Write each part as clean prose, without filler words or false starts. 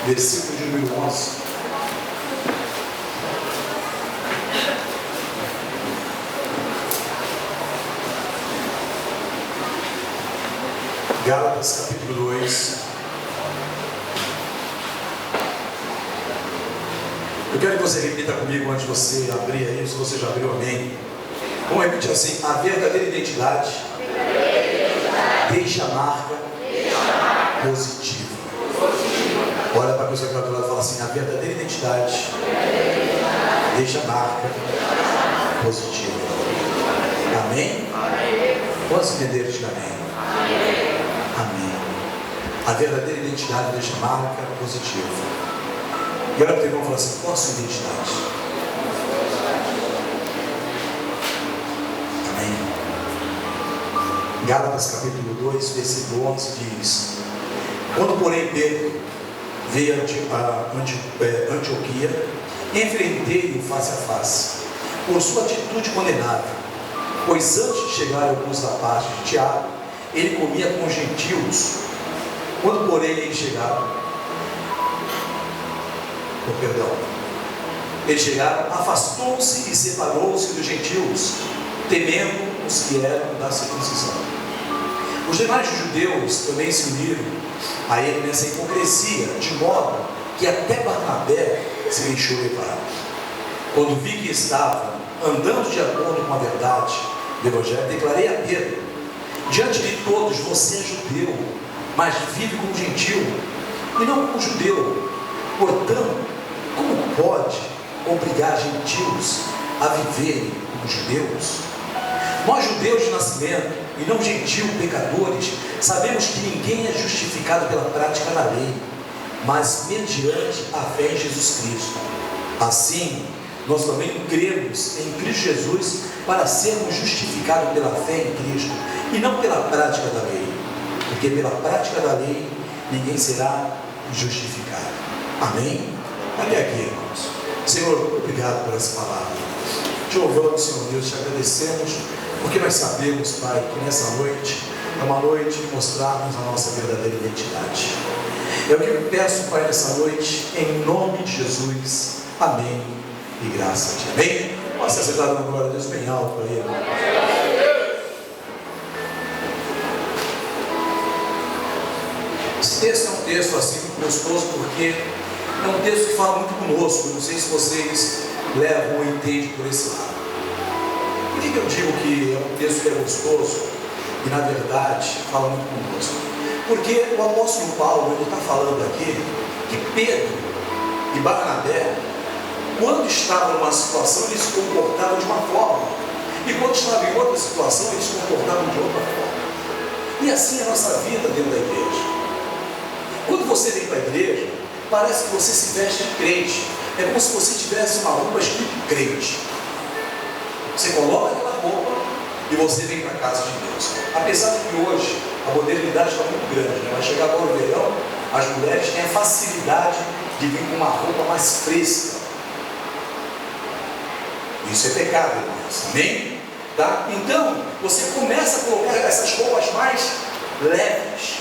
versículo de número 11. Gálatas capítulo 2. Eu quero que você repita comigo antes de você abrir aí, se você já abriu, amém. Vamos repetir assim: a verdadeira identidade deixa a marca positiva. Olha para a pessoa que vai do lado e fala assim: a verdadeira identidade deixa a marca positiva. Amém? Quantos entenderam de amém? Amém. A verdadeira identidade deixa a marca positiva. E olha para o irmão e fala assim: qual a sua identidade? Amém. Gálatas capítulo 2, versículo 11 diz: quando porém Pedro veio a Antioquia, enfrentei-o face a face, por sua atitude condenável, pois antes de chegar alguns da parte de Tiago, ele comia com os gentios. Quando porém eles chegaram, afastou-se e separou-se dos gentios, temendo os que eram da circuncisão. Os demais judeus também se uniram a ele nessa hipocrisia, de modo que até Barnabé se deixou levar. Quando vi que estava andando de acordo com a verdade do Evangelho, declarei a Pedro: diante de todos, você é judeu, mas vive como gentil e não como judeu. Portanto, como pode obrigar gentios a viverem como judeus? Nós, judeus de nascimento e não gentios pecadores, sabemos que ninguém é justificado pela prática da lei, mas mediante a fé em Jesus Cristo. Assim, nós também cremos em Cristo Jesus para sermos justificados pela fé em Cristo e não pela prática da lei, porque pela prática da lei ninguém será justificado. Amém? Até aqui, irmãos. Senhor, obrigado por essa palavra. Te louvamos, Senhor Deus, te agradecemos, porque nós sabemos, Pai, que nessa noite é uma noite de mostrarmos a nossa verdadeira identidade. É o que eu peço, Pai, nessa noite, em nome de Jesus. Amém e graças a Ti. Amém? Posso ser sentado na glória de Deus bem alto para Ele. Esse texto é um texto assim gostoso, porque é um texto que fala muito conosco. Não sei se vocês levam ou entendem por esse lado. Por que eu digo que é um texto que é gostoso e na verdade fala muito conosco? Porque o apóstolo Paulo, ele está falando aqui que Pedro e Barnabé, quando estavam numa situação, eles se comportavam de uma forma, e quando estavam em outra situação, eles se comportavam de outra forma. E assim é a nossa vida dentro da igreja. Quando você vem para a igreja, parece que você se veste de crente. É como se você tivesse uma roupa escrito crente. Você coloca aquela roupa e você vem para a casa de Deus. Apesar de que hoje a modernidade está muito grande, né? Vai chegar agora o verão, as mulheres têm a facilidade de vir com uma roupa mais fresca. Isso é pecado, irmãos. Amém? Tá? Então, você começa a colocar essas roupas mais leves.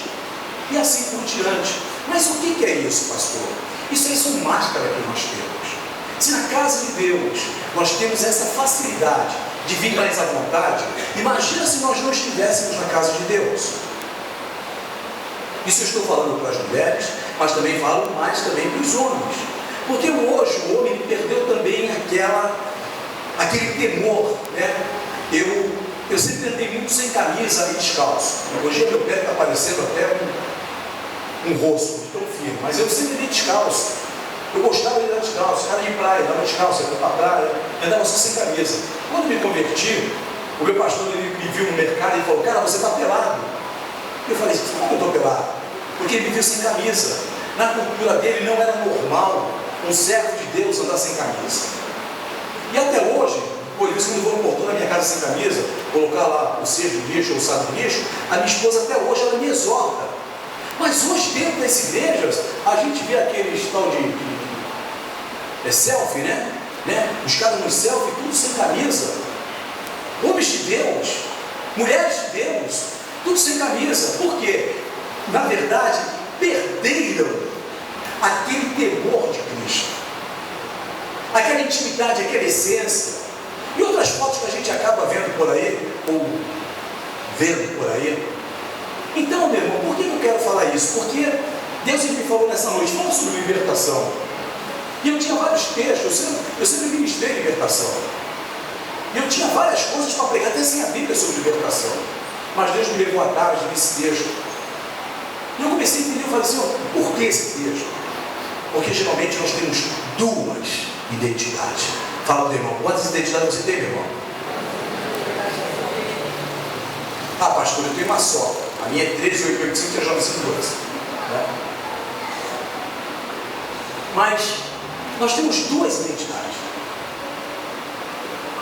E assim por diante. Mas o que é isso, pastor? Isso aí são máscaras que nós temos. Se na casa de Deus nós temos essa facilidade de vir mais à vontade, imagina se nós não estivéssemos na casa de Deus. Isso eu estou falando para as mulheres, mas também falo mais também para os homens. Porque hoje o homem perdeu também aquele temor, né? Eu sempre andei muito sem camisa e descalço. Hoje meu pé está parecendo até um rosto, tão fino, mas eu sempre andei descalço. Eu gostava de andar descalço, cara de praia, andava descalço, ia para a praia, andava só sem camisa. Quando me converti, o meu pastor ele me viu no mercado e falou: cara, você está pelado. Eu falei: como eu estou pelado? Porque ele me viu sem camisa. Na cultura dele não era normal um servo de Deus andar sem camisa. E até hoje, por isso, quando eu vou no portão da minha casa sem camisa, colocar lá o cesto de lixo ou o saco de lixo, a minha esposa até hoje ela me exorta. Mas hoje, dentro das igrejas, a gente vê aqueles tal de selfie, né? Os caras no selfie, tudo sem camisa. Homens de Deus, mulheres de Deus, tudo sem camisa. Por quê? Na verdade, perderam aquele temor de Cristo, aquela intimidade, aquela essência. E outras fotos que a gente acaba vendo por aí, ou vendo por aí. Então, meu irmão, por que eu quero falar isso? Porque Deus me falou nessa noite, falando sobre libertação. E eu tinha vários textos, eu sempre ministrei libertação. E eu tinha várias coisas para pregar, até sem a Bíblia, sobre libertação. Mas Deus me levou atrás desse texto. E eu comecei a entender, eu falei assim, por que esse texto? Porque geralmente nós temos duas identidades. Fala para o irmão, quantas identidades você tem, meu irmão? Ah, pastor, eu tenho uma só. A minha é 13885, que é jovem 512. Mas nós temos duas identidades.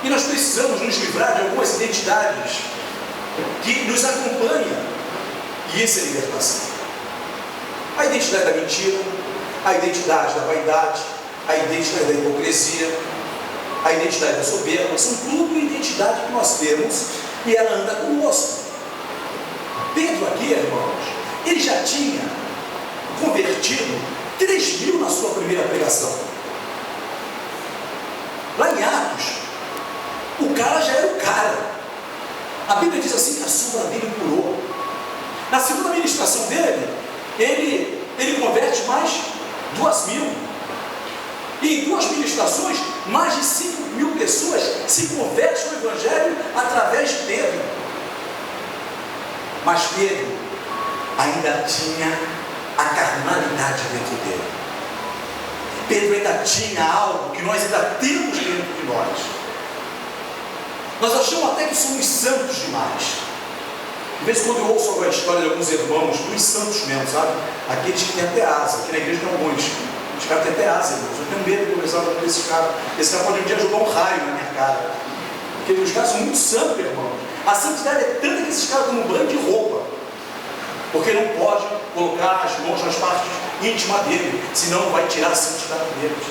E nós precisamos nos livrar de algumas identidades que nos acompanham. E isso é libertação. A identidade da mentira, a identidade da vaidade, a identidade da hipocrisia, a identidade da soberba, são tudo identidade que nós temos e ela anda conosco. Pedro aqui, irmãos, ele já tinha convertido 3.000 na sua primeira pregação. Lá em Atos, o cara já era o cara. A Bíblia diz assim que a sombra dele curou. Na segunda ministração dele, ele converte mais 2.000. E em 2 ministrações, mais de 5.000 pessoas se convertem no Evangelho através de Pedro. Mas Pedro ainda tinha a carnalidade dentro dele. Pedro ainda tinha algo que nós ainda temos dentro de nós. Nós achamos até que somos santos demais. De vez em quando eu ouço alguma história de alguns irmãos, dos santos mesmo, sabe? Aqueles que têm até asa, aqui na igreja tem alguns. Os caras têm até asa, irmãos. Eu tenho medo de conversar com esse cara. Esse cara pode um dia jogar um raio na minha cara. Porque os caras são muito santos, irmão. A santidade é tanta que esses caras tomam um banho de roupa. Porque não pode colocar as mãos nas partes íntimas dele, senão vai tirar a santidade deles.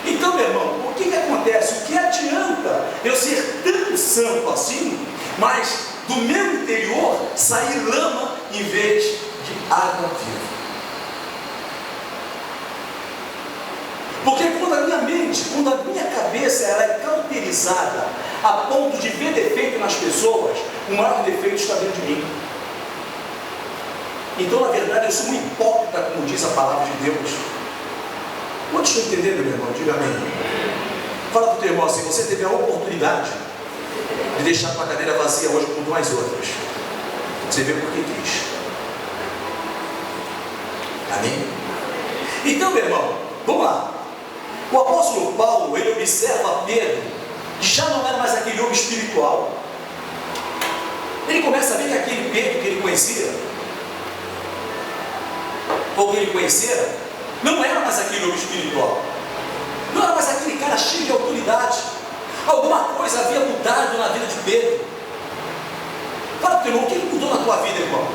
Então, meu irmão, o que acontece? O que adianta eu ser tão santo assim, mas do meu interior sair lama em vez de água viva? Porque quando a minha mente, quando a minha cabeça ela é cauterizada a ponto de ver defeito nas pessoas, o maior defeito está dentro de mim. Então, na verdade, eu sou um hipócrita, como diz a palavra de Deus. Quantos estão entendendo, meu irmão? Diga amém. Fala para o teu irmão assim, você teve a oportunidade de deixar a tua cadeira vazia hoje com 2 outras. Você vê por que quis. Amém? Então, meu irmão, vamos lá. O apóstolo Paulo, ele observa Pedro, que já não era mais aquele homem espiritual. Ele começa a ver que aquele Pedro que ele conhecia, ou que ele conhecia, não era mais aquele homem espiritual. Não era mais aquele cara cheio de autoridade. Alguma coisa havia mudado na vida de Pedro. Fala para o teu irmão, o que mudou na tua vida, irmãos?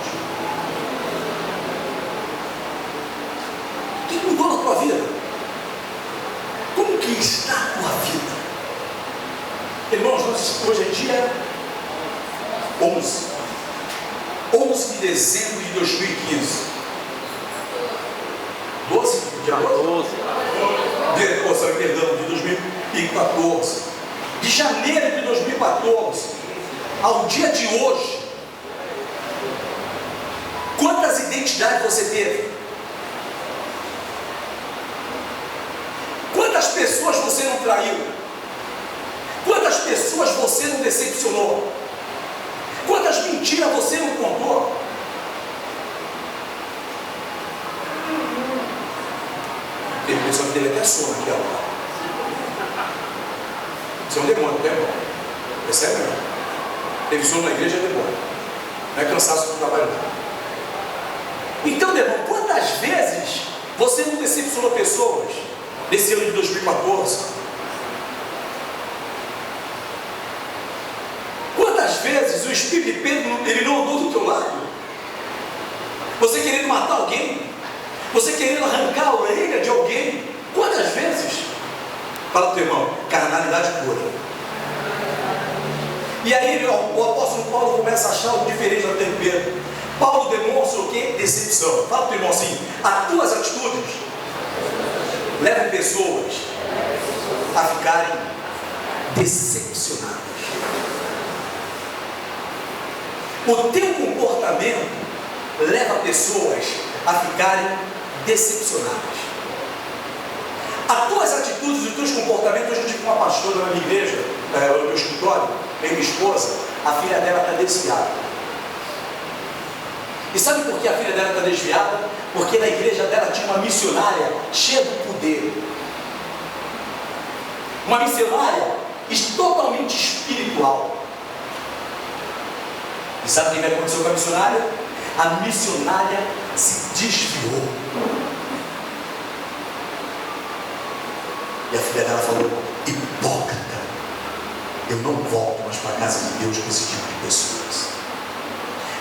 O que mudou na tua vida? Como que está a tua vida? Irmãos, hoje é dia 11 de dezembro de 2015. 12? Dia 12? Perdão, de 2014. De janeiro de 2014 ao dia de hoje, quantas identidades você teve? Quantas pessoas você não traiu? Quantas pessoas você não decepcionou? Quantas mentiras você não contou? Tem pessoa que teve até sono aqui agora. Isso é um demônio, tá, irmão? Percebe, não? Teve sono na igreja, é demônio. Não é cansaço do trabalho, não. Então, meu irmão, quantas vezes você não decepcionou pessoas nesse ano de 2014? Quantas vezes o Espírito de Pedro ele não andou do teu lado? Você querendo matar alguém? Você querendo arrancar a orelha de alguém? Quantas vezes? Fala para o teu irmão, carnalidade pura. E aí o apóstolo Paulo começa a achar algo diferente do Pedro. Paulo demonstra o que? Decepção. Fala para o teu irmão assim, as tuas atitudes levam pessoas a ficarem decepcionadas. O teu comportamento leva pessoas a ficarem decepcionadas. As tuas atitudes e os teus comportamentos. Hoje eu tive uma pastora na minha igreja, no meu escritório, minha esposa, a filha dela está desviada. E sabe por que a filha dela está desviada? Porque na igreja dela tinha uma missionária cheia de poder. Uma missionária totalmente espiritual. E sabe o que aconteceu com a missionária? A missionária se desviou. E a filha dela falou: hipócrita, eu não volto mais para a casa de Deus com esse tipo de pessoas.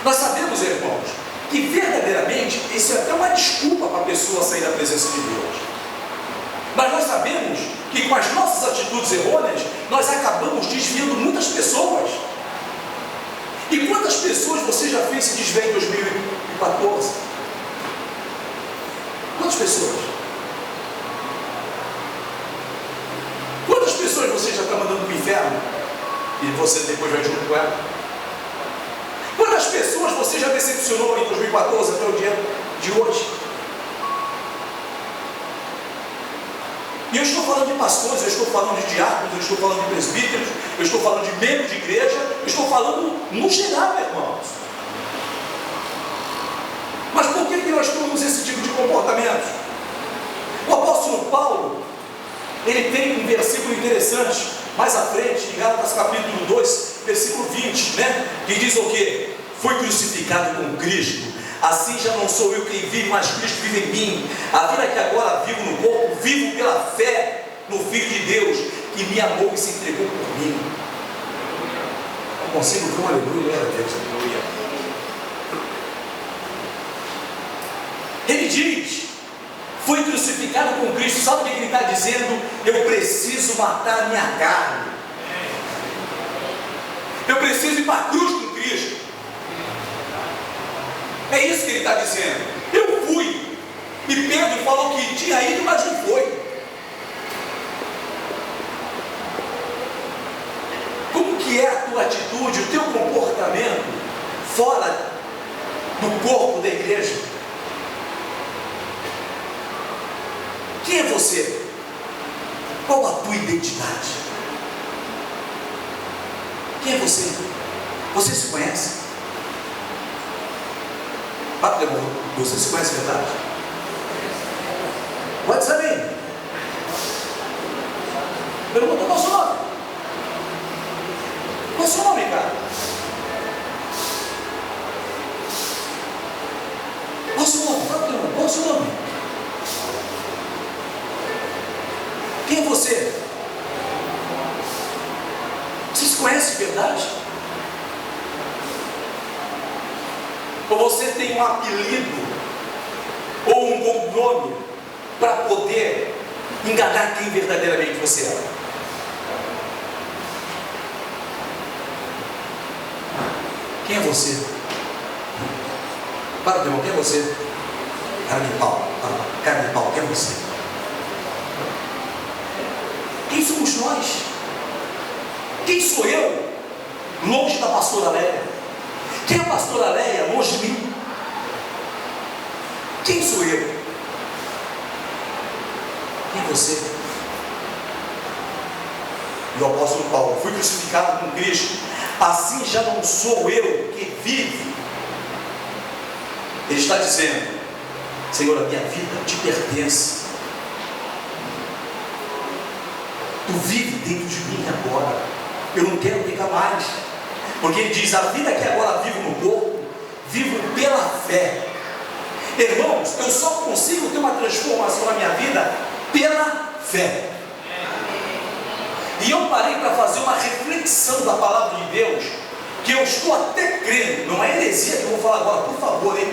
Nós sabemos, irmãos, que verdadeiramente isso é até uma desculpa para a pessoa sair da presença de Deus. Mas nós sabemos que com as nossas atitudes errôneas, nós acabamos desviando muitas pessoas. E quantas pessoas você já fez se desviar em 2014? Quantas pessoas? Quantas pessoas você já está mandando para o inferno? E você depois vai junto com ela? Quantas pessoas você já decepcionou em 2014 até o dia de hoje? E eu estou falando de pastores, eu estou falando de diáconos, eu estou falando de presbíteros, eu estou falando de membros de igreja, eu estou falando no geral, irmãos. Mas por que nós temos esse tipo de comportamento? O apóstolo Paulo, ele tem um versículo interessante, mais à frente, em Gálatas capítulo 2, versículo 20, né? Que diz o quê? Fui crucificado com Cristo. Assim já não sou eu quem vive, mas Cristo vive em mim. A vida que agora vivo no corpo, vivo pela fé no Filho de Deus, que me amou e se entregou por mim. Não consigo ver um aleluia, Deus, aleluia. Ele diz: fui crucificado com Cristo. Sabe o que ele está dizendo? Eu preciso matar a minha carne. Eu preciso ir para a cruz com Cristo. É isso que ele está dizendo. Eu fui. E Pedro falou que tinha ido, mas não foi. Como que é a tua atitude, o teu comportamento fora do corpo da igreja? Quem é você? Qual a tua identidade? Quem é você? Você se conhece? Você se conhece, verdade? Pode saber. Pergunta: qual é o seu nome? Qual é o seu nome, cara? Qual é o seu nome? Qual é o seu nome? Quem é você? Você se conhece, verdade? Ou você tem um apelido ou um bom nome para poder enganar quem verdadeiramente você é? Quem é você? Para, irmão, quem é você? Cara de pau, quem é você? Quem somos nós? Quem sou eu? Longe da pastora Lélia. Quem é a pastora Lélia longe de mim? Quem sou eu? Quem é você? E o apóstolo Paulo: fui crucificado com Cristo, assim já não sou eu que vive. Ele está dizendo: Senhor, a minha vida te pertence. Tu vive dentro de mim agora. Eu não quero ficar mais. Porque ele diz: a vida que agora vivo no corpo, vivo pela fé. Irmãos, eu só consigo ter uma transformação na minha vida pela fé. E eu parei para fazer uma reflexão da palavra de Deus, que eu estou até crendo, não é heresia que eu vou falar agora, por favor, hein?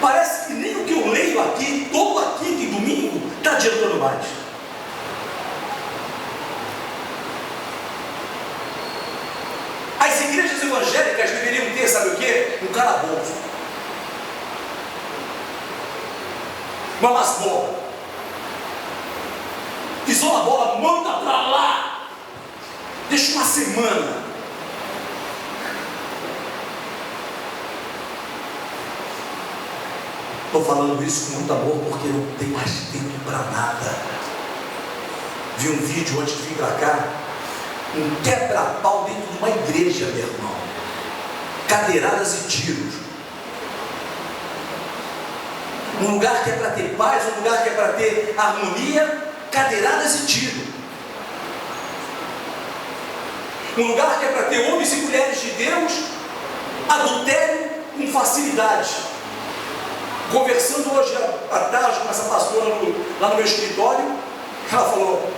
Parece que nem o que eu leio aqui, todo aqui de domingo, está adiantando mais. As igrejas evangélicas deveriam ter, sabe o quê? Um calabouço, uma masmorra. Pisou na bola, manda para lá. Deixa uma semana. Estou falando isso com muito amor porque não tem mais tempo para nada. Vi um vídeo antes de vir para cá, um quebra-pau dentro de uma igreja, meu irmão. Cadeiradas e tiros. Um lugar que é para ter paz, um lugar que é para ter harmonia, cadeiradas e tiros. Um lugar que é para ter homens e mulheres de Deus, adultério com facilidade. Conversando hoje à tarde com essa pastora lá no meu escritório, ela falou: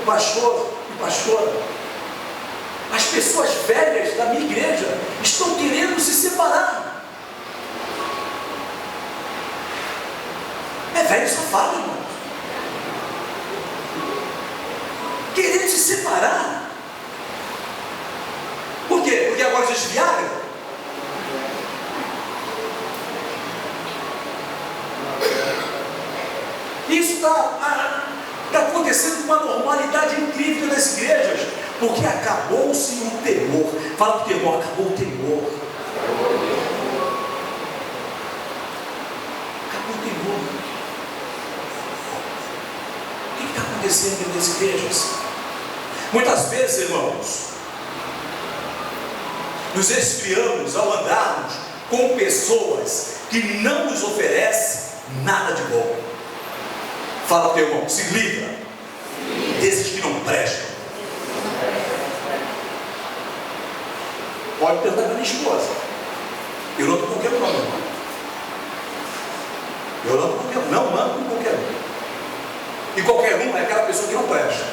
pastor e pastora, as pessoas velhas da minha igreja estão querendo se separar. É velho safado, irmão. Querendo se separar. Por quê? Porque agora existe Viagra? Isso está acontecendo com uma normalidade incrível nas igrejas, porque acabou-se o temor. Fala para o temor, acabou o temor. Acabou o temor. O que está acontecendo nas igrejas? Muitas vezes, irmãos, nos esfriamos ao andarmos com pessoas que não nos oferecem nada de bom. Fala para o teu irmão, se livra desses que não prestam. Pode perguntar para minha esposa. Eu não estou com qualquer um, irmão. Eu não estou com qualquer um, não mando com qualquer um. E qualquer um é aquela pessoa que não presta.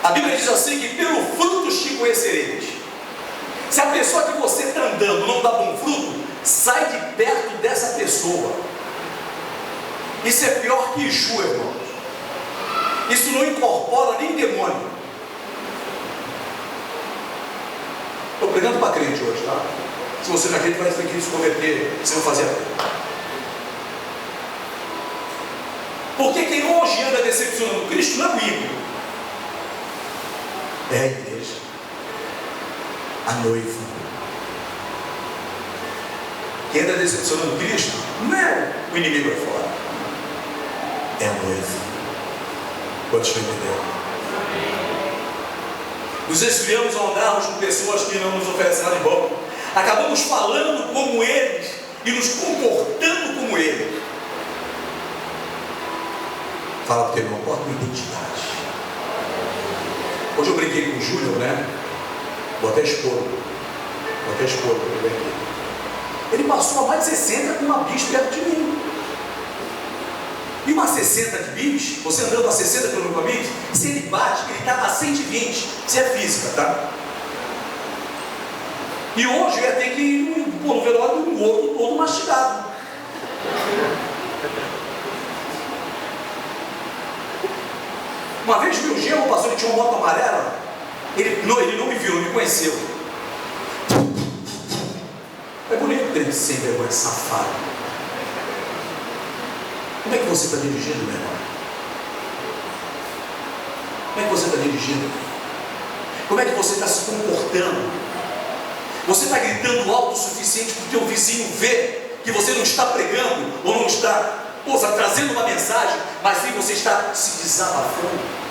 A Bíblia diz assim que pelo frutos te conhecereis. Se a pessoa que você está andando não dá bom fruto, sai de perto dessa pessoa. Isso é pior que Exu, irmãos. Isso não incorpora nem demônio. Estou pregando para crente hoje, tá? Se você não acredita, vai ter que se converter, se não fazer a fé. Porque quem hoje anda decepcionando Cristo não é o ímpio, é a igreja, a noiva. Quem anda decepcionando Cristo não é o inimigo aí fora, é a noiva. Quantos estão entendendo? Nos esfriamos ao andarmos com pessoas que não nos oferecem nada de bom. Acabamos falando como eles e nos comportando como eles. Fala porque não importa a identidade. Hoje eu brinquei com o Júnior, né? Vou até expor ele aqui. Ele passou a mais de 60 com uma bis perto de mim. E uma 60 de bis, você andando a 60 km por bis, se ele bate, ele está a 120. Isso é física, tá? E hoje eu ia ter que ir no velório do outro todo mastigado. Uma vez meu genro passou, ele tinha uma moto amarela. Ele não me viu, não me conheceu. É bonito ter sem vergonha, safado. Como é que você está dirigindo, meu irmão? Como é que você está dirigindo? Como é que você está se comportando? Você está gritando alto o suficiente para o teu vizinho ver que você não está pregando ou não está trazendo uma mensagem, mas sim você está se desabafando?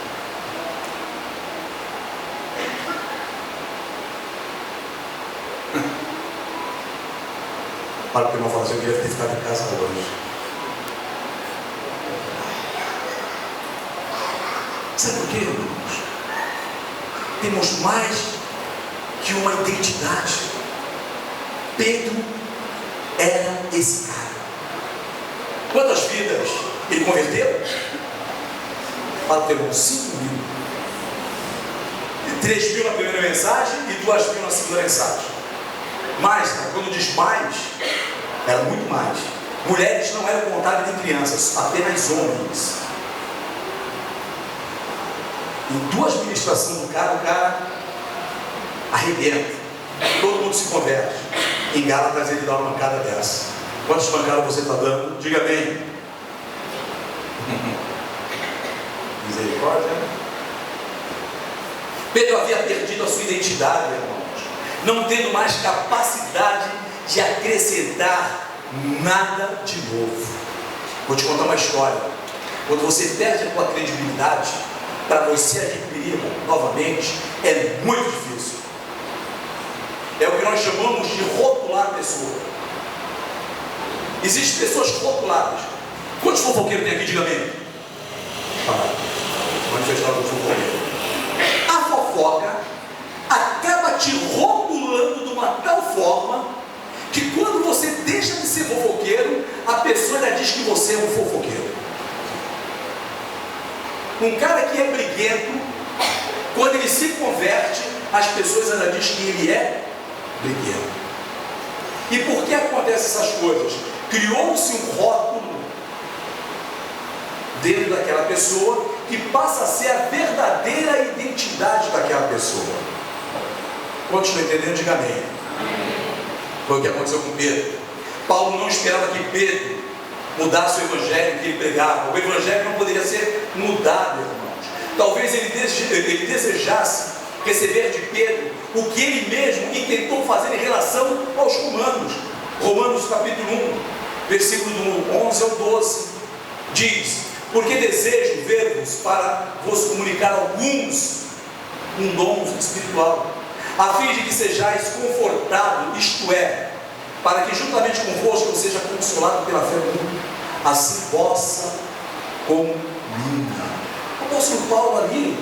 Para o que eu não faço, eu queria ter ficado em casa hoje. Sabe por quê, irmãos? Temos mais que uma identidade. Pedro era esse cara. Quantas vidas ele converteu? Para o teu irmão, 5.000. 3.000 na primeira mensagem e 2.000 na segunda mensagem. Mais, quando diz mais, era muito mais. Mulheres não eram contadas nem crianças, apenas homens. Em 2 ministrações do cara, o cara arrebenta. Todo mundo se converte. Em Gálatas ele dá uma mancada dessa. Quantas pancadas você está dando? Diga bem. Misericórdia. Pedro havia perdido a sua identidade, irmãos, não tendo mais capacidade de acrescentar nada de novo. Vou te contar uma história. Quando você perde a tua credibilidade, para você adquiri-la novamente, é muito difícil. É o que nós chamamos de rotular a pessoa. Existem pessoas rotuladas. Quantos fofoqueiros tem aqui? Diga amém. Manifestar o fofoqueiro. A fofoca acaba te rotulando de uma tal forma que quando você deixa de ser fofoqueiro, a pessoa ainda diz que você é um fofoqueiro. Um cara que é briguento, quando ele se converte, as pessoas ainda dizem que ele é briguento. E por que acontecem essas coisas? Criou-se um rótulo dentro daquela pessoa que passa a ser a verdadeira identidade daquela pessoa. Quantos estão entendendo? Diga amém. Foi o que aconteceu com Pedro. Paulo não esperava que Pedro mudasse o evangelho que ele pregava. O evangelho não poderia ser mudado, irmãos. Talvez ele desejasse receber de Pedro o que ele mesmo intentou fazer em relação aos romanos. Romanos capítulo 1, versículo do 11 ao 12, diz: porque desejo ver-vos para vos comunicar alguns um dom espiritual, a fim de que sejais confortados, isto é, para que juntamente convosco eu seja consolado pela fé única, assim vossa como minha. O apóstolo Paulo ali,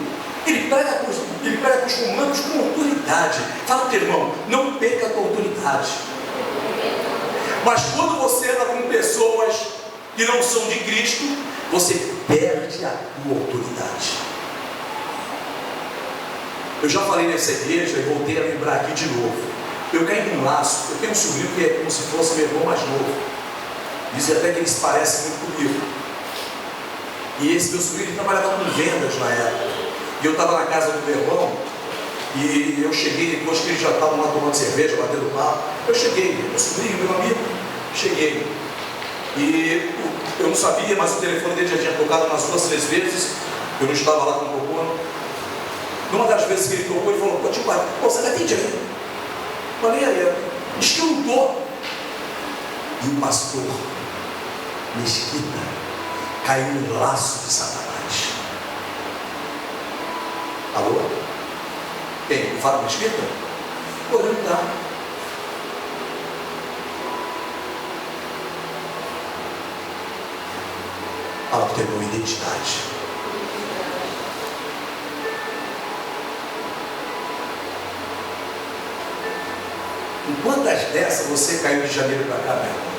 ele prega para os romanos com autoridade. Fala para o teu irmão, não perca a tua autoridade. Mas quando você anda com pessoas que não são de Cristo, você perde a tua autoridade. Eu já falei nessa igreja e voltei a lembrar aqui de novo. Eu caí num laço. Eu tenho um sobrinho que é como se fosse meu irmão mais novo. Dizem até que ele se parece muito comigo. E esse meu sobrinho, ele trabalhava com vendas na época. E eu estava na casa do meu irmão. E eu cheguei, depois que eles já estavam lá tomando cerveja, batendo papo. Eu cheguei, meu sobrinho, meu amigo, cheguei. E eu não sabia, mas o telefone dele já tinha tocado umas 2, 3 vezes. Eu não estava lá com o tocando. Numa das vezes que ele tocou, ele falou: pô, tio pai, você está atende aí? Falei, aí, diz que eu não estou. E o pastor Mesquita caiu no laço de Satanás. Alô? Quem? O Fábio Mesquita? Pô, não está. Fala que tem uma identidade. Em quantas dessas você caiu de janeiro para cá, meu irmão?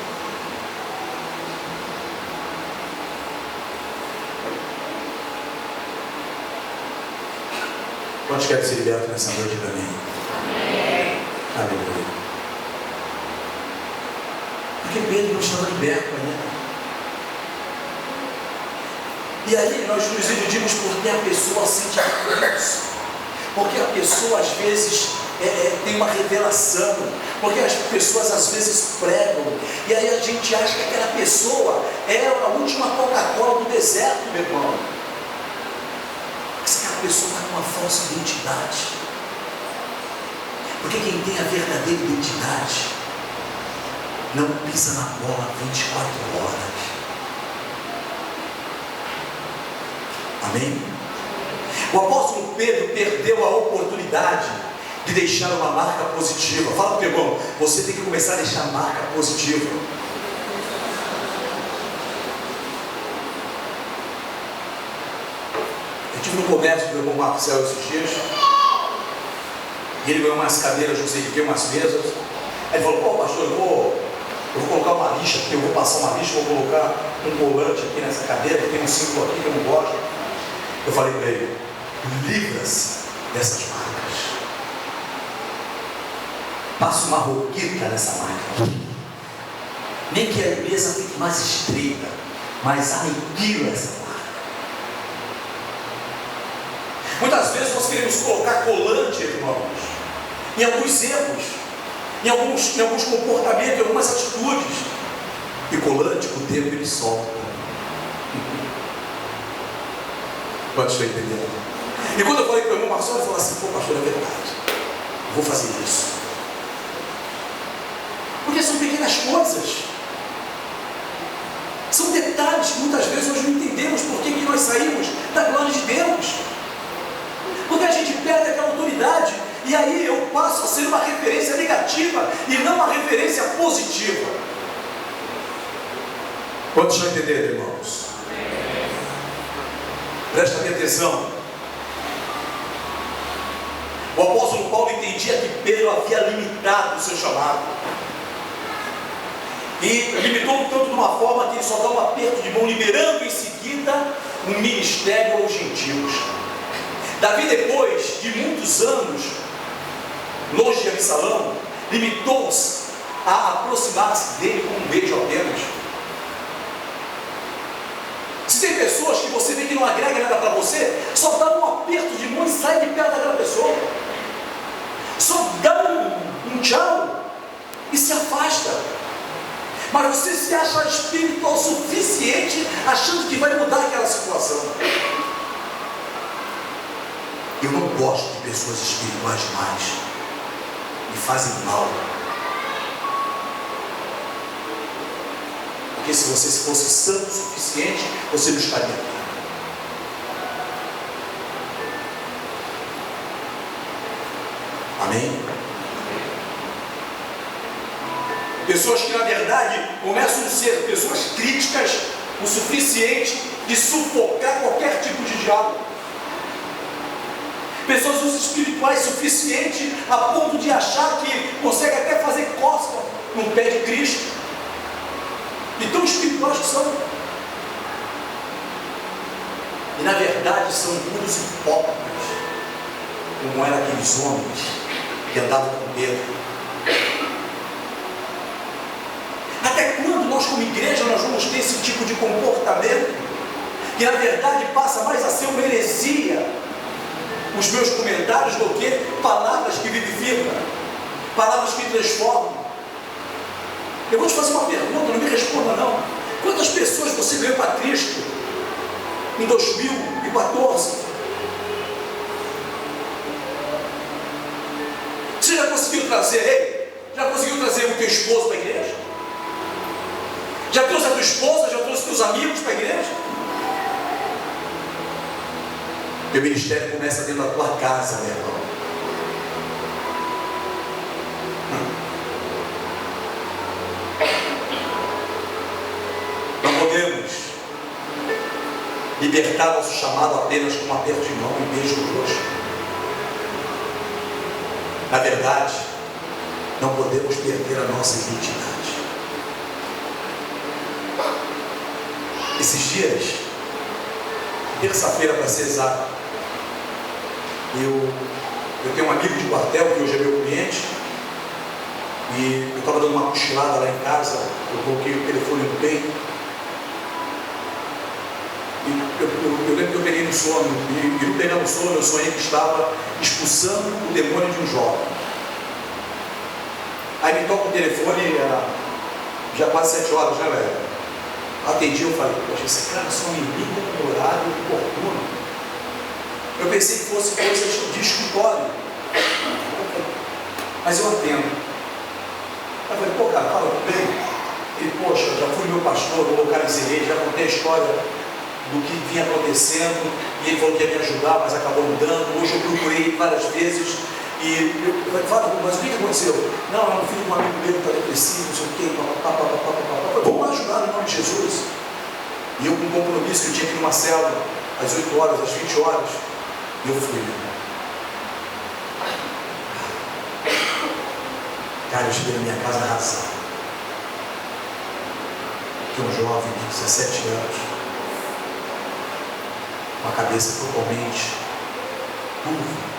Quantos querem ser libertos nessa noite para mim? Amém. Aleluia. Porque Pedro não estava liberto ainda. E aí nós nos iludimos porque a pessoa sente isso. Porque a pessoa às vezes tem uma revelação, porque as pessoas às vezes pregam, e aí a gente acha que aquela pessoa é a última Coca-Cola do deserto, meu irmão. Mas aquela pessoa está com uma falsa identidade. Porque quem tem a verdadeira identidade não pisa na bola 24 horas. Amém? O apóstolo Pedro perdeu a oportunidade de deixar uma marca positiva. Fala para o teu irmão, você tem que começar a deixar marca positiva. Eu estive no comércio do meu irmão Marcel esses dias, e ele ganhou umas cadeiras, não sei de que, umas mesas. Aí ele falou: pô, pastor, eu vou colocar uma lixa aqui, eu vou passar uma lixa, vou colocar um colante aqui nessa cadeira, tem um símbolo aqui que eu não gosto. Eu falei para ele: livra-se dessas marcas. Passa uma roquita nessa marca. Nem que a mesa fique mais estreita, mas aniquila essa marca. Muitas vezes nós queremos colocar colante, irmãos, em alguns erros, em alguns comportamentos, em algumas atitudes. E colante, com o tempo, ele solta. Quantos estão entendendo? E quando eu falei para o irmão Marcelo, ele falou assim: pô, pastor, é verdade, eu vou fazer isso. Porque são pequenas coisas, são detalhes que muitas vezes nós não entendemos por que nós saímos da glória de Deus. Porque a gente perde aquela autoridade, e aí eu passo a ser uma referência negativa e não uma referência positiva. Quantos estão entendendo, irmãos? Presta bem atenção. O apóstolo Paulo entendia que Pedro havia limitado o seu chamado, e limitou tanto de uma forma que ele só dá um aperto de mão, liberando em seguida um ministério aos gentios. Davi, depois de muitos anos longe de Absalão, limitou-se a aproximar-se dele com um beijo apenas. Se tem pessoas que você vê que não agrega nada para você, só dá um aperto de mão e sai de perto daquela pessoa, só dá um tchau e se afasta. Mas você se acha espiritual o suficiente, achando que vai mudar aquela situação. Eu não gosto de pessoas espirituais demais, me fazem mal. Porque se você fosse santo o suficiente, você não estaria aqui. Amém? Pessoas que na verdade começam a ser pessoas críticas o suficiente de sufocar qualquer tipo de diálogo. Pessoas espirituais o suficiente a ponto de achar que consegue até fazer cosca no pé de Cristo. E tão espirituais que são. E na verdade são puros hipócritas, como eram aqueles homens que andavam com Pedro. Até quando nós como igreja nós vamos ter esse tipo de comportamento, que na verdade passa mais a ser uma heresia, os meus comentários, do que palavras que vivificam, palavras que transformam? Eu vou te fazer uma pergunta, não me responda não. Quantas pessoas você ganhou para Cristo em 2014? Você já conseguiu trazer ele? Já conseguiu trazer o teu esposo para a igreja? Já trouxe a tua esposa? Já trouxe teus amigos para a igreja? Teu ministério começa dentro da tua casa, meu irmão. Não podemos libertar nosso chamado apenas com um aperto de mão e um beijo no rosto. Na verdade, não podemos perder a nossa identidade. Esses dias, terça-feira para ser exato, eu tenho um amigo de quartel que hoje é meu cliente, e eu estava dando uma cochilada lá em casa, eu coloquei o telefone no peito, e eu lembro que eu peguei no sono, e no pegar no sono eu sonhei que estava expulsando o demônio de um jovem. Aí me toca o telefone, já quase 7 horas, né, velho? Atendi, eu falei, poxa, esse cara só me liga no horário oportuno. Eu pensei que fosse coisa de escritório, mas eu atendo. Eu falei, pô, cara, fala bem. Ele, poxa, já fui meu pastor, eu localizei ele, já contei a história do que vinha acontecendo, e ele falou que ia me ajudar, mas acabou mudando. Hoje eu procurei ele várias vezes, e eu falei, fala, mas o que aconteceu? Não, é um filho de um amigo meu que está depressivo, não sei o quê, papapá. Vamos ajudar no nome de Jesus. E eu com um compromisso que eu tinha que ir numa célula, às 8 horas, às 20 horas, e eu fui. Cara, eu cheguei na minha casa arrasado. Que um jovem de 17 anos, com a cabeça totalmente turva,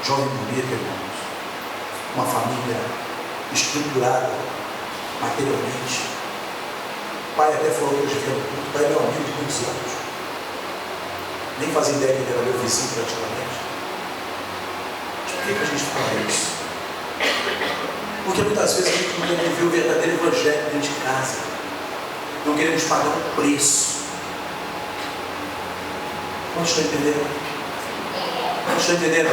jovem bonito, irmãos, uma família estruturada materialmente. O pai até falou que hoje o pai é meu amigo de muitos anos, nem fazia ideia que ele era meu vizinho praticamente. Mas por que a gente fala isso? Porque muitas vezes a gente não quer viver o verdadeiro evangelho dentro de casa, não queremos pagar um preço. Não estou entendendo? Não estou entendendo?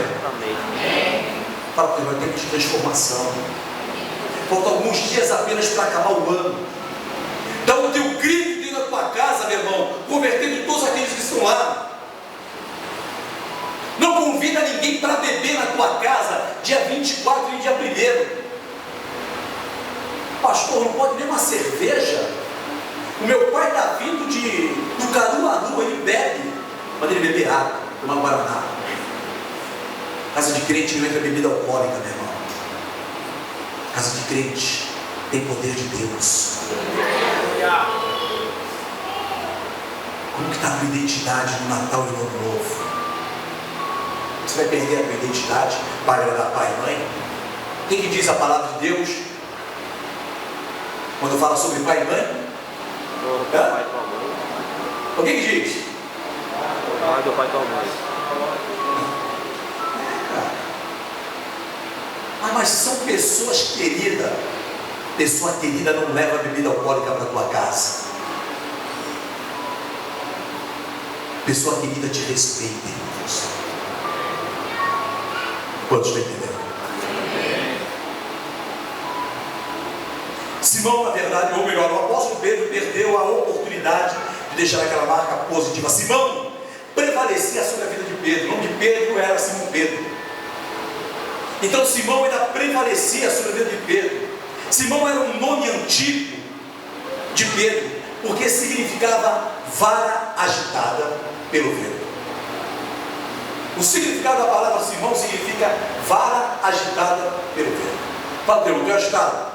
Fala para o irmão, tempo de transformação. Faltam alguns dias apenas para acabar o ano. Dá o teu grito dentro da tua casa, meu irmão, convertendo todos aqueles que estão lá. Não convida ninguém para beber na tua casa dia 24 e dia 1º. Pastor, não pode nem uma cerveja? O meu pai está vindo do Caruaru, ele bebe. Manda ele beber água, tomar guaraná. Casa de crente não entra bebida alcoólica, meu irmão. Casa de crente tem poder de Deus. Como que está a tua identidade no Natal e no Ano Novo? Você vai perder a tua identidade para agradar pai e mãe? Quem que diz a palavra de Deus quando fala sobre pai e mãe? O que que diz? Honra teu pai e tua mãe. Mas são pessoas queridas. Pessoa querida não leva bebida alcoólica para a tua casa. Pessoa querida te respeita, irmãos. Quantos estão entendendo? Simão, na verdade, ou melhor, o apóstolo Pedro perdeu a oportunidade de deixar aquela marca positiva. Simão prevalecia sobre a vida de Pedro. O nome de Pedro era Simão Pedro. Então Simão ainda prevalecia sobre a vida de Pedro. Simão era um nome antigo de Pedro, porque significava vara agitada pelo vento. O significado da palavra Simão significa vara agitada pelo vento. Fala para o teu agitado.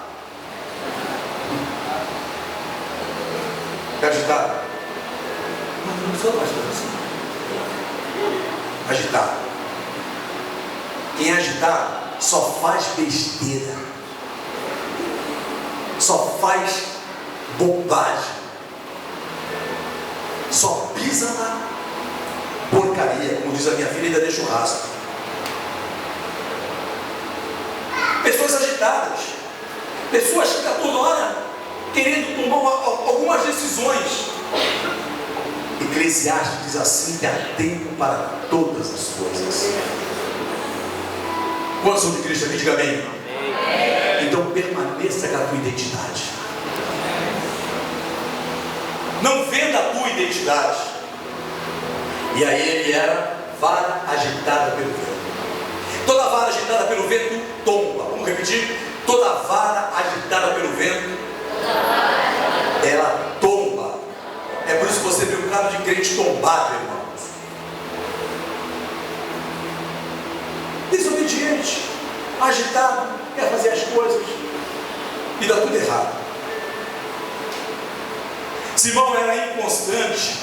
É agitado? Não sou agitado. Agitado. Quem é agitado só faz besteira, só faz bobagem, só pisa na porcaria, como diz a minha filha, ainda deixa o rastro. Pessoas agitadas, pessoas que estão toda hora querendo tomar algumas decisões. Eclesiastes diz assim que há tempo para todas as coisas. Quantos são de Cristo aqui? Diga amém. Então permaneça com a tua identidade. Não venda a tua identidade. E aí ele era vara agitada pelo vento. Toda vara agitada pelo vento tomba. Vamos repetir? Toda vara agitada pelo vento, ela tomba. É por isso que você vê um cara de crente tombado, irmãos. Desobediente, agitado, quer fazer as coisas e dá tudo errado. Simão era inconstante,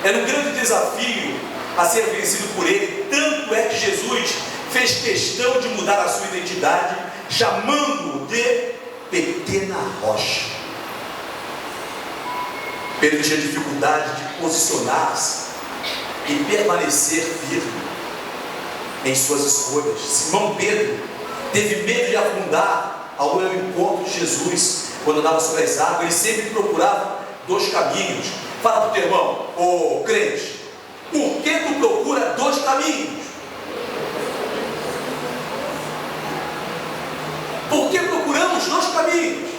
era um grande desafio a ser vencido por ele. Tanto é que Jesus fez questão de mudar a sua identidade, chamando-o de pequena rocha. Pedro tinha dificuldade de posicionar-se e permanecer firme em suas escolhas. Simão Pedro teve medo de afundar ao encontro de Jesus quando andava sobre as águas. Ele sempre procurava dois caminhos. Fala para o teu irmão, ô crente, por que tu procura dois caminhos? Por que procuramos dois caminhos?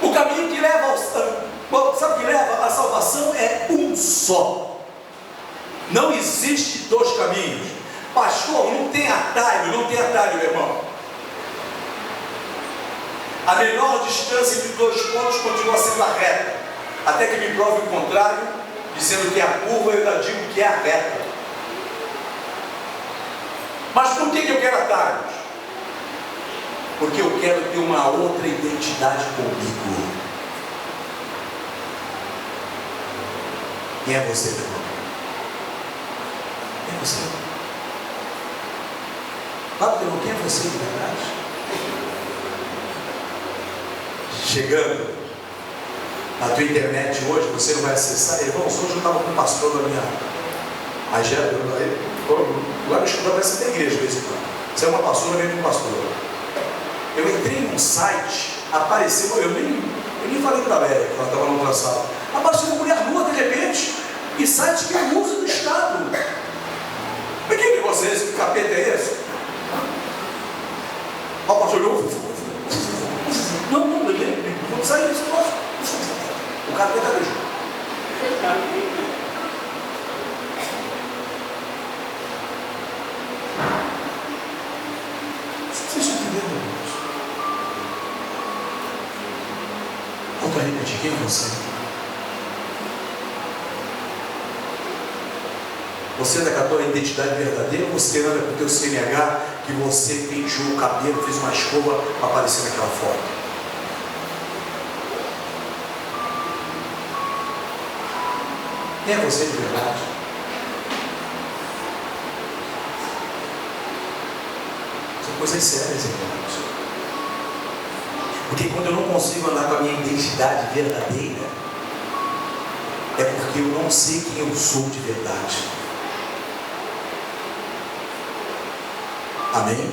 O caminho que leva sabe o que leva à salvação é um só. Não existe dois caminhos. Pastor, não tem atalho, meu irmão. A menor distância entre dois pontos continua sendo a reta, até que me prove o contrário, dizendo que é a curva, eu ainda digo que é a reta. Mas por que eu quero atalhos? Porque eu quero ter uma outra identidade comigo. Quem é você, meu irmão? Quem é você? Fala, meu irmão, quem é você de verdade? Chegando na tua internet hoje, você não vai acessar. Irmãos, hoje eu estava com um pastor da minha agenda. Agora eu escuto até essa igreja de vez em quando. Você é uma pastora, vem com um pastor. Eu entrei num site, apareceu, eu nem falei para ela que ela estava no ultrassom. Apareceu uma mulher nua de repente, e sites que abusam do Estado. Mas que negócio é esse? Que capeta é esse? Ó, o pastor olhou. Não, vamos sair desse negócio. O cara tem cadejo. Vocês estão entendendo, irmãos? Volto a repetir, quem é você? Você decatou a identidade verdadeira ou você anda com o teu CNH que você penteou o cabelo, fez uma escova para aparecer naquela foto? Quem é você de verdade? São coisas sérias, irmãos. Porque quando eu não consigo andar com a minha identidade verdadeira, é porque eu não sei quem eu sou de verdade. Amém?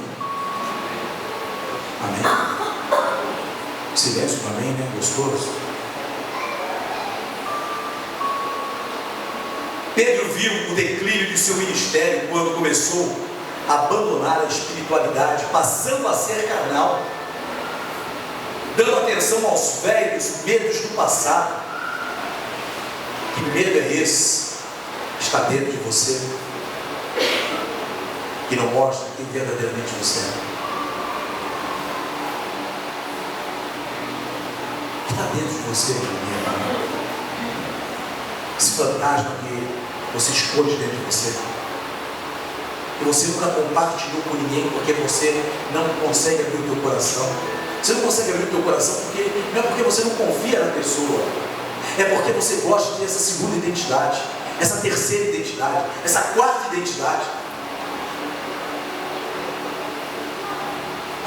Amém? Silêncio para amém, né? Gostoso. Pedro viu o declínio do seu ministério quando começou a abandonar a espiritualidade, passando a ser carnal, dando atenção aos velhos medos do passado. Que medo é esse? Está dentro de você, que não mostra quem verdadeiramente você é. Está dentro de você, minha irmã. Esse fantasma que você esconde dentro de você, que você nunca compartilhou com ninguém porque você não consegue abrir o teu coração. Você não consegue abrir o teu coração porque não é porque você não confia na pessoa, é porque você gosta de ter essa segunda identidade, essa terceira identidade, essa quarta identidade.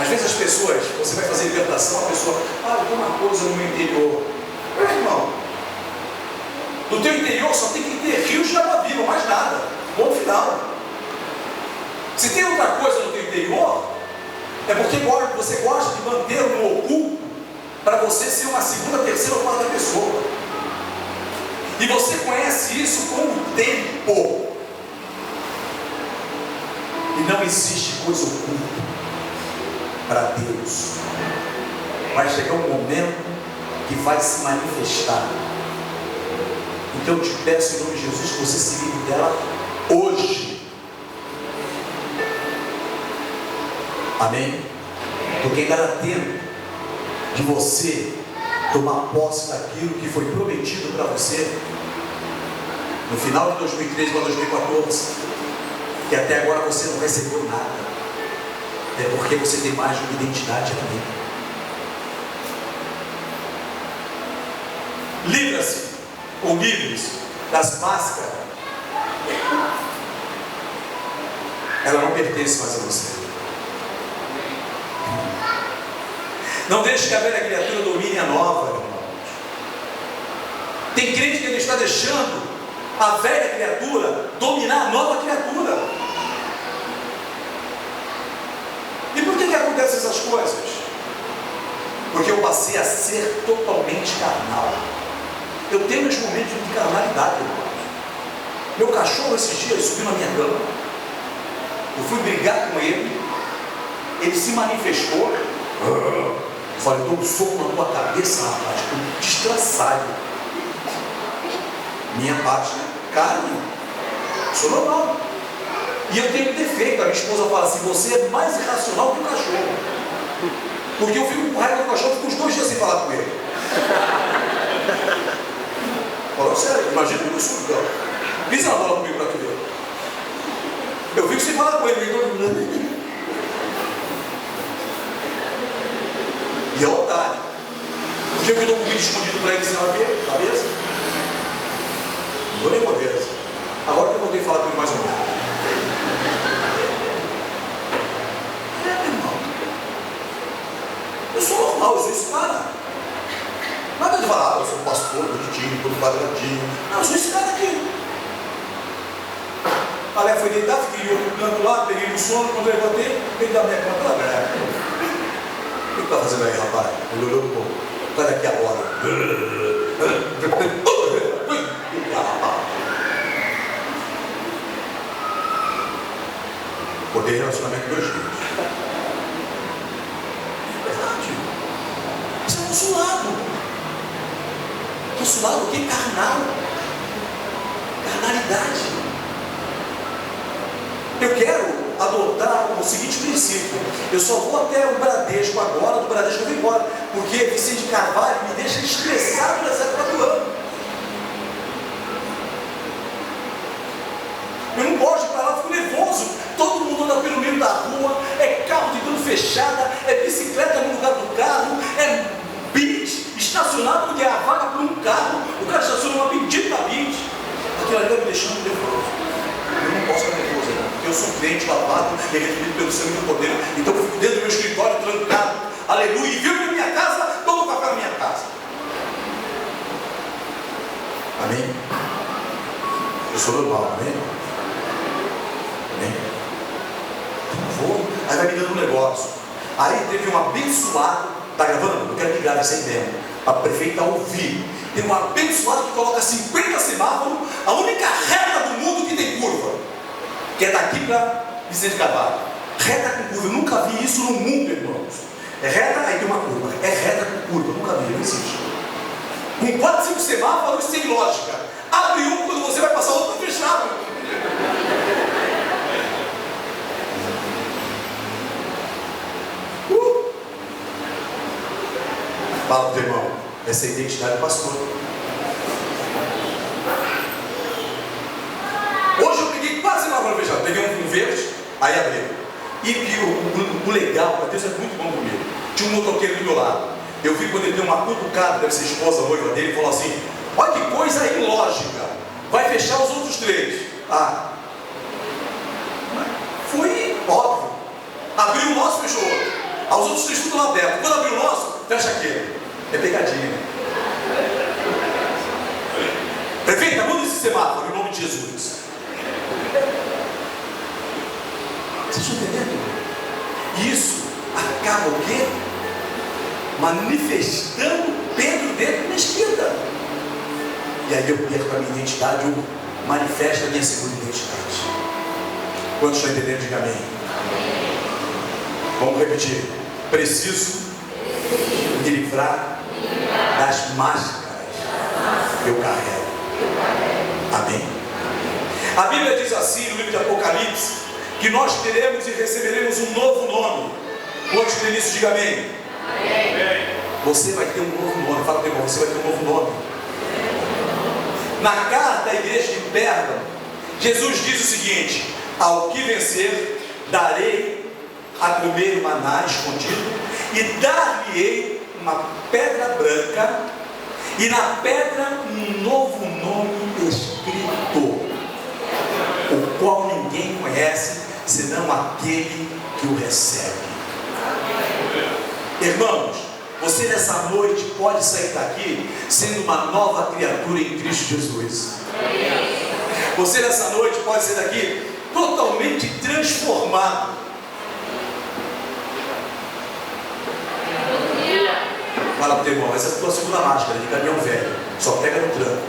Às vezes as pessoas, você vai fazer libertação, a pessoa, eu tenho uma coisa no meu interior. Meu irmão, no teu interior só tem que ter rios de água viva, mais nada. Ponto final. Se tem outra coisa no teu interior, é porque você gosta de manter no oculto para você ser uma segunda, terceira ou quarta pessoa. E você conhece isso com o tempo. E não existe coisa oculta para Deus. Vai chegar um momento que vai se manifestar. Então eu te peço em nome de Jesus que você se livre dela hoje. Amém? Porque ainda dá tempo de você tomar posse daquilo que foi prometido para você no final de 2013 para 2014, que até agora você não recebeu nada. É porque você tem mais de uma identidade aqui. Livra-se, ou livre-se das máscaras. Ela não pertence mais a você. Não deixe que a velha criatura domine a nova, irmãos. Tem crente que ele está deixando a velha criatura dominar a nova criatura. E por que acontecem essas coisas? Porque eu passei a ser totalmente carnal. Eu tenho meus momentos de carnalidade, irmãos. Meu cachorro esses dias subiu na minha cama. Eu fui brigar com ele. Ele se manifestou. Falei, dou um soco na tua cabeça, rapaz. Estou destraçado. Minha parte, né? Carne. Sou normal. E eu tenho um defeito. A minha esposa fala assim: você é mais irracional que o cachorro. Porque eu fico com raiva do cachorro, fico uns 2 dias sem falar com ele. Falou sério, imagina que eu sou legal. Pisa na bola comigo para tu ver. Eu fico sem falar com ele. E é otário. Porque eu dou um vídeo escondido para ele sem ela ver, cabeça. Não dou nem cabeça. Agora que eu voltei a falar com ele mais ou menos. Eu sou normal, eu sou esse cara. Nada de falar, eu sou pastor, bonitinho, todo quadradinho. Não, eu sou esse cara aqui. A Léa foi deitar, fiquei no canto lá, peguei no sono, quando eu levantei, peguei da minha cama, o que está fazendo aí, rapaz? Ele olhou um pouco. Sai daqui agora. relacionamento 2 dias. Verdade. Isso é consulado. Consulado o que? Carnal. Carnalidade. Eu quero adotar o seguinte princípio: eu só vou até o Bradesco agora, do Bradesco eu vou embora, porque Vicente Carvalho me deixa estressado nessa época do ano. Eu não gosto de parar, eu fico nervoso. Todo mundo anda pelo meio da rua, é carro de tudo fechada, é bicicleta no lugar do carro, é beach estacionado porque é a vaga por um carro, o cara estaciona uma bendita beach. Aquilo ali vai me deixando nervoso. Eu não posso ficar nervoso, não, porque eu sou um crente lavado e redimido pelo sangue do Cordeiro. Então eu fico dentro do meu escritório trancado, aleluia, e vivo na minha casa, tomo café na minha casa. Amém? Eu sou normal, amém? Amém? Vou, aí vai me dando um negócio. Aí teve um abençoado, tá gravando? Eu quero que grave sem tempo, para a prefeita ouvir. Tem um abençoado que coloca 50 semáforos, a única reta do mundo que tem curva, que é daqui para Vicente Carvalho. Reta com curva, eu nunca vi isso no mundo, irmãos. É reta, aí tem uma curva. É reta com curva, nunca vi, não existe. Com 4, 5 semáforos sem lógica. Abre um, quando você vai passar outro, está fechado. Fala pro teu irmão, essa é a identidade do pastor. Hoje eu peguei quase uma hora fechada, peguei um verde, aí abriu. E o legal, Deus é muito bom comigo. Tinha um motoqueiro do meu lado. Eu vi quando ele deu uma cutucada, deve ser esposa, noiva dele, e falou assim: olha que coisa ilógica, vai fechar os outros 3. Foi óbvio. Abriu o nosso, fechou o outro. Os outros 3 tudo lá aberto. Quando abriu o nosso, fecha aquele. É pegadinha. Prefeita, muda esse semáforo em nome de Jesus. Vocês estão entendendo? Isso acaba o quê? Manifestando Pedro dentro da esquerda. E aí eu perco a minha identidade, eu manifesto a minha segunda identidade. Quantos estão entendendo? Diga amém. Vamos repetir. Preciso me livrar das máscaras que eu carrego. Amém? A Bíblia diz assim no livro de Apocalipse, que nós teremos e receberemos um novo nome. Quantos creem nisso? Diga amém. Amém. Você vai ter um novo nome. Fala para o irmão, você vai ter um novo nome. Na carta à igreja de Pérgamo, Jesus diz o seguinte: ao que vencer, darei a comer o maná escondido, e dar-lhe-ei uma pedra branca, e na pedra um novo nome escrito, o qual ninguém conhece, senão aquele que o recebe. Irmãos, você nessa noite pode sair daqui sendo uma nova criatura em Cristo Jesus. Você nessa noite pode sair daqui totalmente transformado. Fala para o teu irmão, essa é a tua segunda máscara de caminhão velho, só pega no tranco.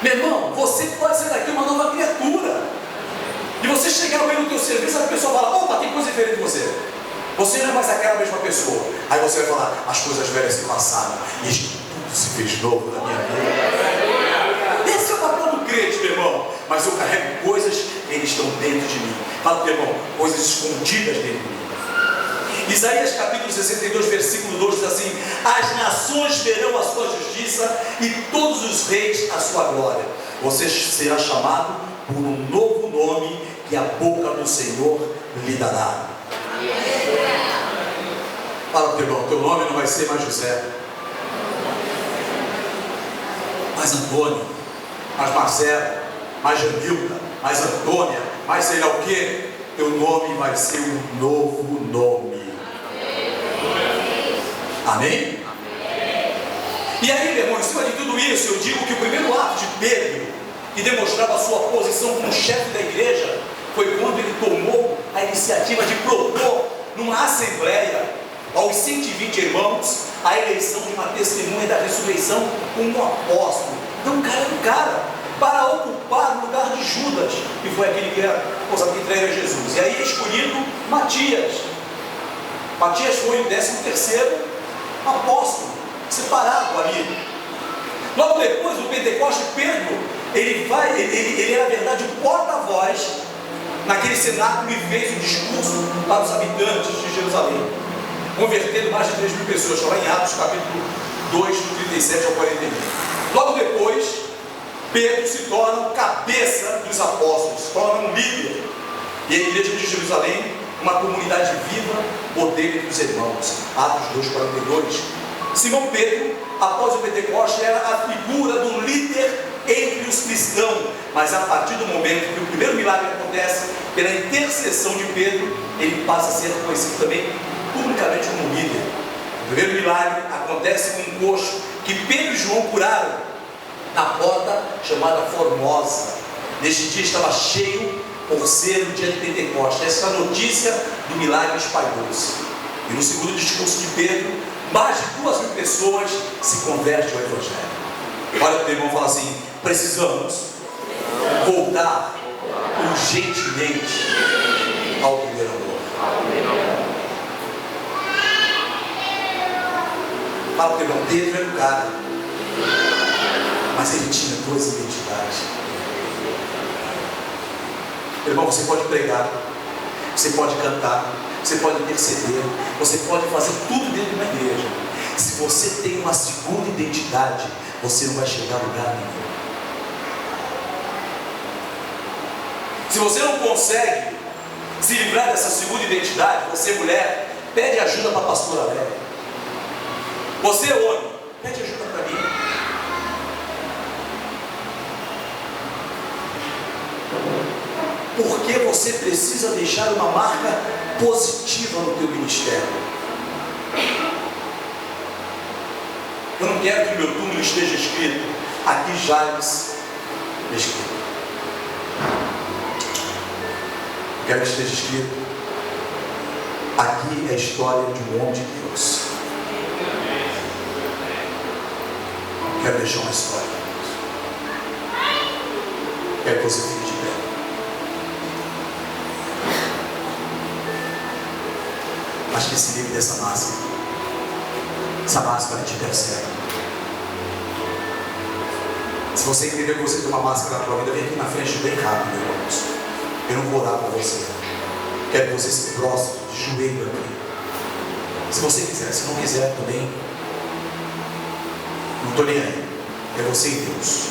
Meu irmão, você pode ser daqui uma nova criatura. E você chegar ao meio do teu serviço, a pessoa fala: opa, tem coisa diferente de você. Você não é mais aquela mesma pessoa. Aí você vai falar: as coisas velhas se passaram e tudo se fez novo na minha vida. Esse é o papel do crente, meu irmão. Mas eu carrego coisas que eles estão dentro de mim. Fala para o teu irmão, coisas escondidas dentro de mim. Isaías capítulo 62, versículo 2 diz assim: as nações verão a sua justiça e todos os reis a sua glória. Você será chamado por um novo nome que a boca do Senhor lhe dará. Fala para o teu irmão, teu nome não vai ser mais José, mais Antônio, mais Marcelo, mais Jamilda, mais Antônia, mais sei lá o que. Teu nome vai ser um novo nome. Amém? E aí, meu irmão, em cima de tudo isso, eu digo que o primeiro ato de Pedro, que demonstrava a sua posição como chefe da igreja, foi quando ele tomou a iniciativa de propor numa assembleia aos 120 irmãos a eleição de uma testemunha da ressurreição como um apóstolo. Então o cara era o cara. para ocupar o lugar de Judas, que foi aquele que era que entrega Jesus. E aí é escolhido Matias. Matias foi o 13º apóstolo, separado ali. Logo depois do Pentecostes, Pedro, ele era na verdade o porta-voz naquele cenáculo e fez um discurso para os habitantes de Jerusalém, convertendo mais de 3.000 pessoas. Está lá em Atos capítulo 2, do 37 ao 41. Logo depois, Pedro se torna o cabeça dos apóstolos, se torna um líder. E a igreja de Jerusalém, uma comunidade viva, modelo dos irmãos. Atos 2, 42. Simão Pedro, após o Pentecostes, era a figura do líder entre os cristãos, mas a partir do momento que o primeiro milagre acontece, pela intercessão de Pedro, ele passa a ser reconhecido também publicamente como líder. O primeiro milagre acontece com um coxo que Pedro e João curaram na porta chamada Formosa. Neste dia estava cheio por ser o dia de Pentecostes. Essa notícia do milagre espalhou-se. E no segundo discurso de Pedro, mais de 2.000 pessoas se convertem ao Evangelho. Olha para o irmão e fala assim: precisamos voltar urgentemente ao primeiro amor. Fala para o irmão: Pedro era um cara, mas ele tinha 2 identidades. Irmão, você pode pregar, você pode cantar, você pode interceder, você pode fazer tudo dentro de uma igreja. Se você tem uma segunda identidade, você não vai chegar a lugar nenhum. Se você não consegue se livrar dessa segunda identidade, você mulher, pede ajuda para a pastora Lélia. Você homem, pede ajuda para mim. Porque você precisa deixar uma marca positiva no teu ministério. Eu não quero que o meu túmulo esteja escrito: aqui James Mesquita. Eu quero que esteja escrito: aqui é a história de um homem de Deus. Eu quero deixar uma história. Eu quero que você fique de pé. Mas que se livre dessa máscara. Essa máscara te persegue. Se você entender que você tem uma máscara na tua vida, vem aqui na frente bem rápido, irmãos. Eu não vou orar por você. Quero que você se prostre de joelho aqui. Se você quiser, se não quiser também, não estou nem aí. É você e Deus.